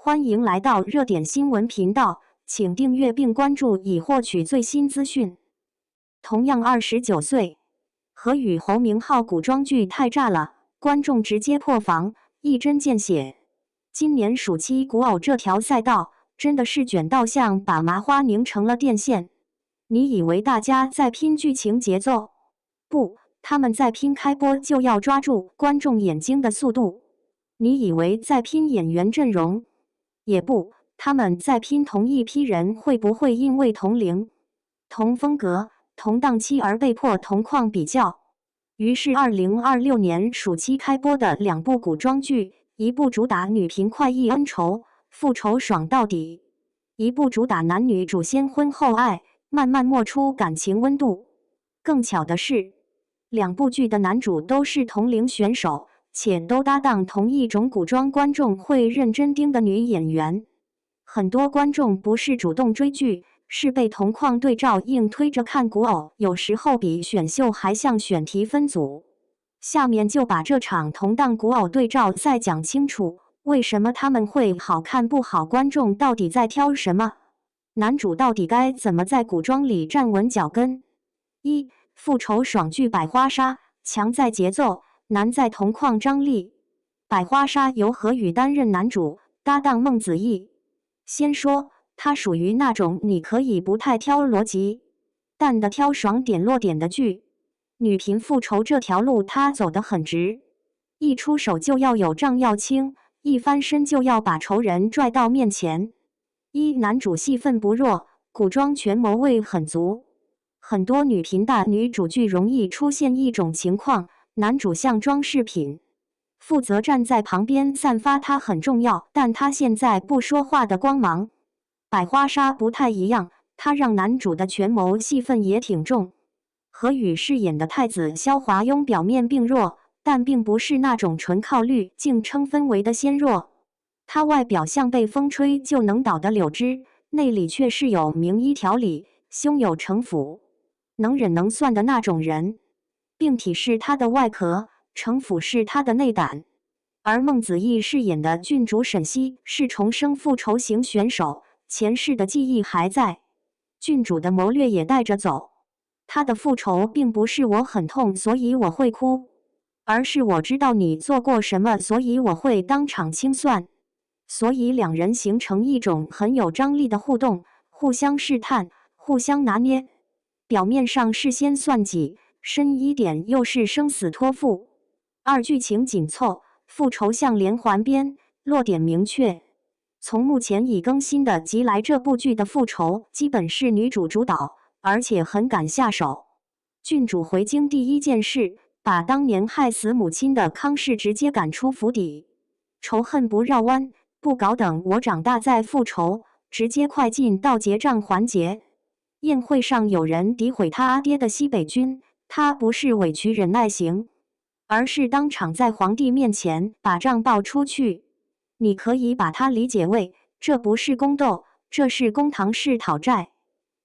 欢迎来到热点新闻频道，请订阅并关注以获取最新资讯。同样29岁，何宇侯明昊古装剧太炸了，观众直接破防，一针见血。今年暑期古偶这条赛道真的是卷到像把麻花拧成了电线。你以为大家在拼剧情节奏？不，他们在拼开播就要抓住观众眼睛的速度。你以为在拼演员阵容？也不，他们在拼同一批人会不会因为同龄、同风格、同档期而被迫同框比较。于是2026年暑期开播的两部古装剧，一部主打女频快意恩仇，复仇爽到底；一部主打男女主先婚后爱，慢慢磨出感情温度。更巧的是，两部剧的男主都是同龄选手，且都搭档同一种古装观众会认真盯的女演员。很多观众不是主动追剧，是被同框对照硬推着看古偶，有时候比选秀还像选题分组。下面就把这场同档古偶对照赛讲清楚，为什么他们会好看不好，观众到底在挑什么，男主到底该怎么在古装里站稳脚跟。一、复仇爽剧《百花杀》，强在节奏，难在同框张力。《百花杀》由何宇担任男主，搭档孟子义。先说，他属于那种你可以不太挑逻辑，但的挑爽点落点的剧。女频复仇这条路他走得很直，一出手就要有仗要轻，一翻身就要把仇人拽到面前。一、男主戏份不弱，古装权谋味很足。很多女频大女主剧容易出现一种情况，男主像装饰品，负责站在旁边散发他很重要，但他现在不说话的光芒。百花杀不太一样，他让男主的权谋戏份也挺重。何宇饰演的太子萧华庸表面并弱，但并不是那种纯靠滤镜撑氛围的纤弱。他外表像被风吹就能倒的柳枝，内里却是有明医条理，胸有城府，能忍能算的那种人。病体是他的外壳，城府是他的内胆。而孟子义饰演的郡主沈西是重生复仇型选手，前世的记忆还在，郡主的谋略也带着走。他的复仇并不是我很痛所以我会哭，而是我知道你做过什么，所以我会当场清算。所以两人形成一种很有张力的互动，互相试探，互相拿捏。表面上事先算计，深一点又是生死托付。二、剧情紧凑，复仇像连环鞭，落点明确。从目前已更新的集来这部剧的复仇，基本是女主主导，而且很敢下手。郡主回京第一件事，把当年害死母亲的康氏直接赶出府邸，仇恨不绕弯，不搞等我长大再复仇，直接快进到结账环节。宴会上有人诋毁他阿爹的西北军，他不是委屈忍耐型，而是当场在皇帝面前把账报出去。你可以把它理解为，这不是宫斗，这是公堂式讨债。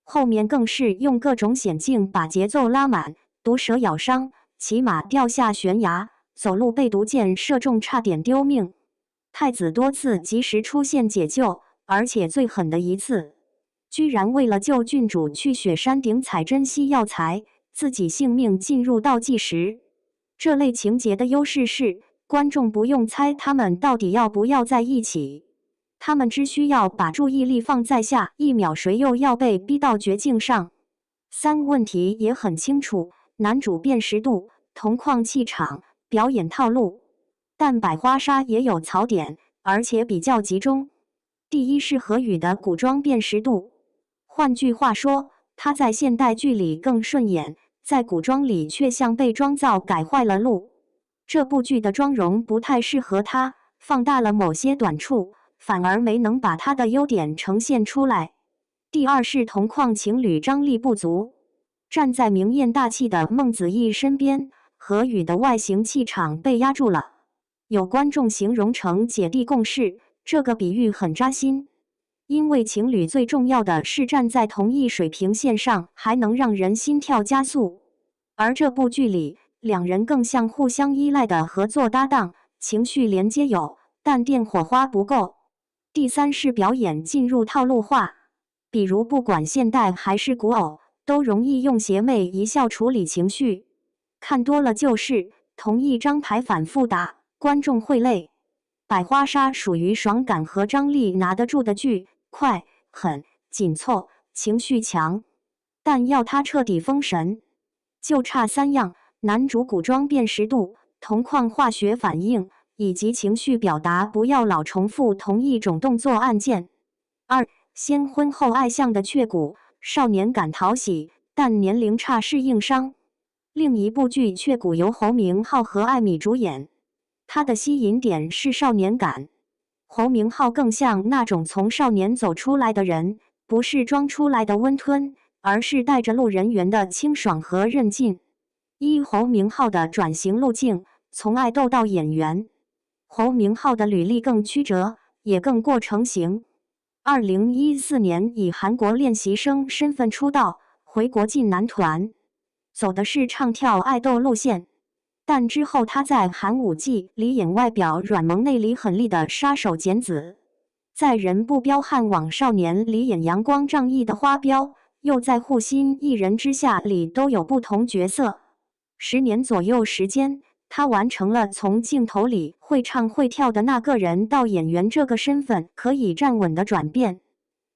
后面更是用各种险境把节奏拉满，毒蛇咬伤，骑马掉下悬崖，走路被毒箭射中差点丢命。太子多次及时出现解救，而且最狠的一次，居然为了救郡主去雪山顶采珍稀药材，自己性命进入倒计时。这类情节的优势是，观众不用猜他们到底要不要在一起，他们只需要把注意力放在下一秒谁又要被逼到绝境上。三、问题也很清楚，男主辨识度、同框气场、表演套路。但百花杀也有槽点，而且比较集中。第一是何宇的古装辨识度，换句话说，他在现代剧里更顺眼，在古装里却像被妆造改坏了路。这部剧的妆容不太适合他，放大了某些短处，反而没能把他的优点呈现出来。第二是同框情侣张力不足，站在明艳大气的孟子义身边，何宇的外形气场被压住了。有观众形容成姐弟共事，这个比喻很扎心。因为情侣最重要的是站在同一水平线上，还能让人心跳加速。而这部剧里，两人更像互相依赖的合作搭档，情绪连接有，但电火花不够。第三是表演进入套路化，比如不管现代还是古偶，都容易用邪魅一笑处理情绪，看多了就是同一张牌反复打，观众会累。百花杀属于爽感和张力拿得住的剧，快、狠、紧凑，情绪强，但要它彻底封神，就差3样：男主古装辨识度、同框化学反应以及情绪表达，不要老重复同一种动作按键。2. 先婚后爱向的雀骨，少年感讨喜，但年龄差是硬伤。另一部剧《雀骨》由侯明昊和艾米主演，他的吸引点是少年感。侯明昊更像那种从少年走出来的人，不是装出来的温吞，而是带着路人缘的清爽和韧劲。侯明昊的转型路径，从爱豆到演员。侯明昊的履历更曲折，也更过成型。2014年以韩国练习生身份出道，回国进男团，走的是唱跳爱豆路线。但之后他在《寒武纪》里演外表软萌内里狠厉的杀手简子，在《人不彪悍网少年》里演阳光仗义的花彪，又在《护心一人之下》里都有不同角色。10年左右时间，他完成了从镜头里会唱会跳的那个人到演员这个身份可以站稳的转变。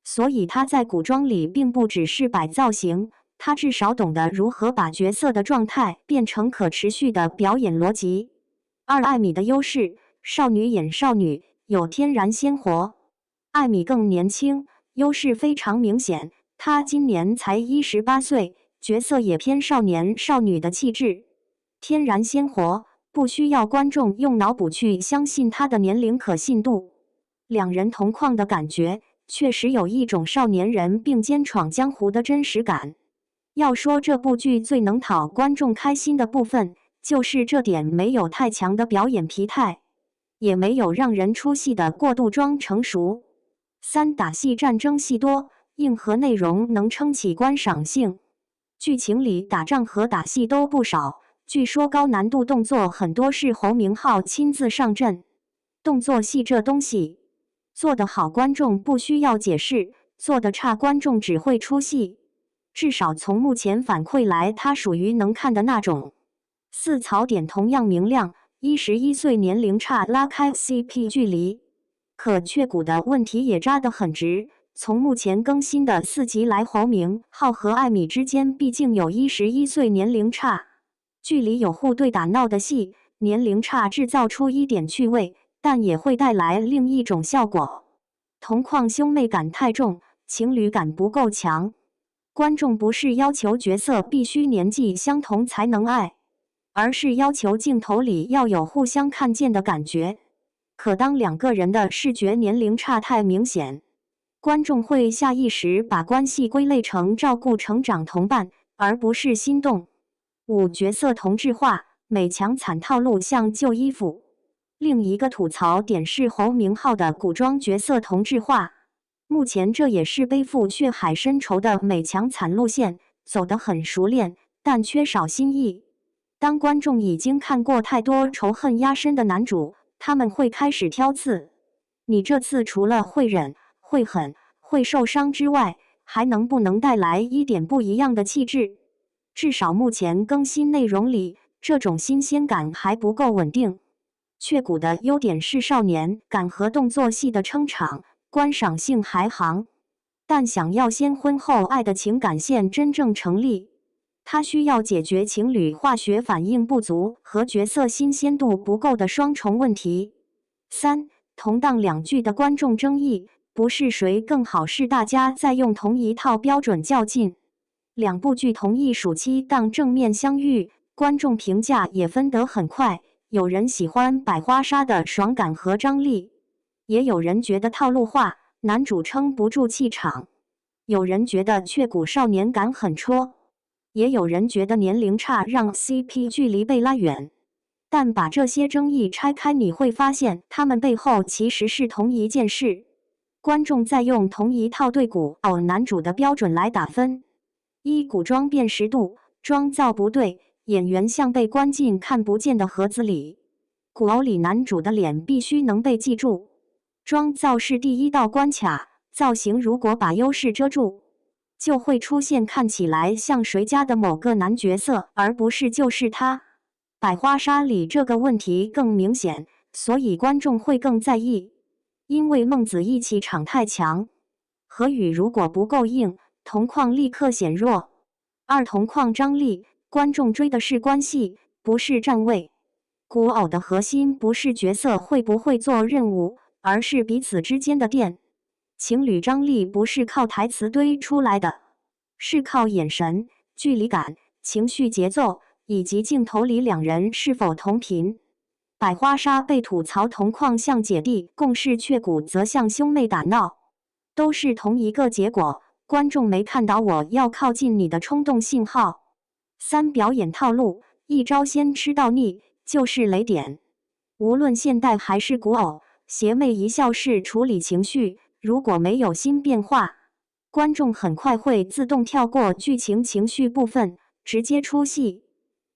所以他在古装里并不只是摆造型，他至少懂得如何把角色的状态变成可持续的表演逻辑。2. 艾米的优势，少女演少女，有天然鲜活。艾米更年轻，优势非常明显，她今年才18岁，角色也偏少年少女的气质，天然鲜活，不需要观众用脑补去相信她的年龄可信度。两人同框的感觉，确实有一种少年人并肩闯江湖的真实感。要说这部剧最能讨观众开心的部分，就是这点没有太强的表演疲态，也没有让人出戏的过度装成熟。3. 打戏战争戏多，硬核内容能撑起观赏性。剧情里打仗和打戏都不少，据说高难度动作很多是侯明昊亲自上阵。动作戏这东西，做得好观众不需要解释，做得差观众只会出戏。至少从目前反馈来，他属于能看的那种。4. 槽点同样明亮，11岁年龄差拉开 CP 距离。可雀骨的问题也扎得很直，从目前更新的4集来，侯明昊和艾米之间毕竟有11岁年龄差，剧里有互对打闹的戏，年龄差制造出一点趣味，但也会带来另一种效果。同框兄妹感太重，情侣感不够强。观众不是要求角色必须年纪相同才能爱，而是要求镜头里要有互相看见的感觉。可当两个人的视觉年龄差太明显，观众会下意识把关系归类成照顾成长同伴，而不是心动。5. 角色同质化，美强惨套路像旧衣服。另一个吐槽点是侯明昊的古装角色同质化。目前这也是背负血海深仇的美强惨路线，走得很熟练，但缺少新意。当观众已经看过太多仇恨压身的男主，他们会开始挑刺。你这次除了会忍、会狠、会受伤之外，还能不能带来一点不一样的气质？至少目前更新内容里，这种新鲜感还不够稳定。雀骨的优点是少年感和动作戏的撑场，观赏性还行，但想要先婚后爱的情感线真正成立，它需要解决情侣化学反应不足和角色新鲜度不够的双重问题。3. 同档两剧的观众争议，不是谁更好，是大家在用同一套标准较劲。两部剧同一暑期档正面相遇，观众评价也分得很快，有人喜欢百花杀的爽感和张力，也有人觉得套路化，男主撑不住气场，有人觉得雀骨少年感很戳，也有人觉得年龄差让 CP 距离被拉远。但把这些争议拆开，你会发现他们背后其实是同一件事，观众在用同一套对古偶男主的标准来打分。古装辨识度，妆造不对，演员像被关进看不见的盒子里。古偶里男主的脸必须能被记住。妆造是第一道关卡，造型如果把优势遮住，就会出现看起来像谁家的某个男角色，而不是就是他。百花杀里这个问题更明显，所以观众会更在意。因为孟子义气场太强，何宇如果不够硬，铜矿立刻显弱。二铜矿张力，观众追的是关系，不是站位。古偶的核心不是角色会不会做任务，而是彼此之间的电。情侣张力不是靠台词堆出来的，是靠眼神、距离感、情绪节奏以及镜头里两人是否同频。百花杀被吐槽铜矿像姐弟共事，雀骨则像兄妹打闹，都是同一个结果。观众没看到我要靠近你的冲动信号。三表演套路，一招鲜吃到腻，就是雷点。无论现代还是古偶，邪魅一笑式处理情绪，如果没有新变化，观众很快会自动跳过剧情情绪部分，直接出戏。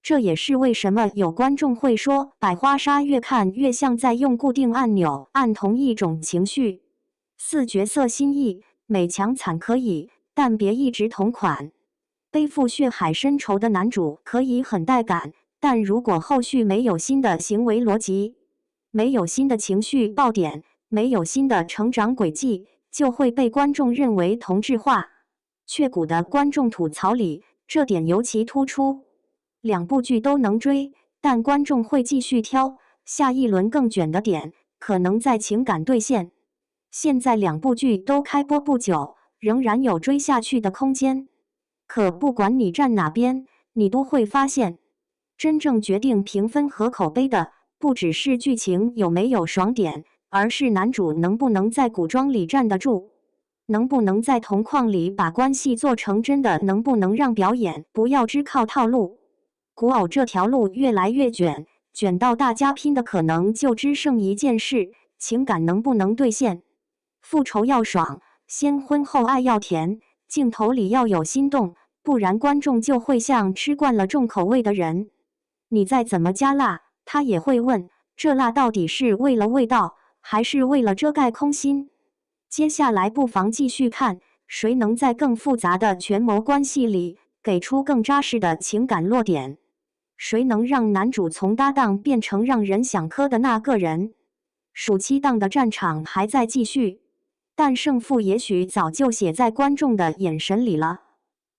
这也是为什么有观众会说百花杀越看越像在用固定按钮按同一种情绪。四角色心意，美强惨可以，但别一直同款。背负血海深仇的男主可以很带感，但如果后续没有新的行为逻辑，没有新的情绪爆点，没有新的成长轨迹，就会被观众认为同质化。雀骨的观众吐槽里，这点尤其突出。两部剧都能追，但观众会继续挑下一轮更卷的点，可能在情感兑现。现在两部剧都开播不久，仍然有追下去的空间。可不管你站哪边，你都会发现，真正决定评分和口碑的，不只是剧情有没有爽点，而是男主能不能在古装里站得住，能不能在铜矿里把关系做成真的，能不能让表演不要只靠套路。古偶这条路越来越卷，卷到大家拼的可能就只剩一件事：情感能不能兑现。复仇要爽，先婚后爱要甜，镜头里要有心动，不然观众就会像吃惯了重口味的人，你再怎么加辣，他也会问，这辣到底是为了味道，还是为了遮盖空心？接下来不妨继续看，谁能在更复杂的权谋关系里给出更扎实的情感落点？谁能让男主从搭档变成让人想磕的那个人？暑期档的战场还在继续，但胜负也许早就写在观众的眼神里了。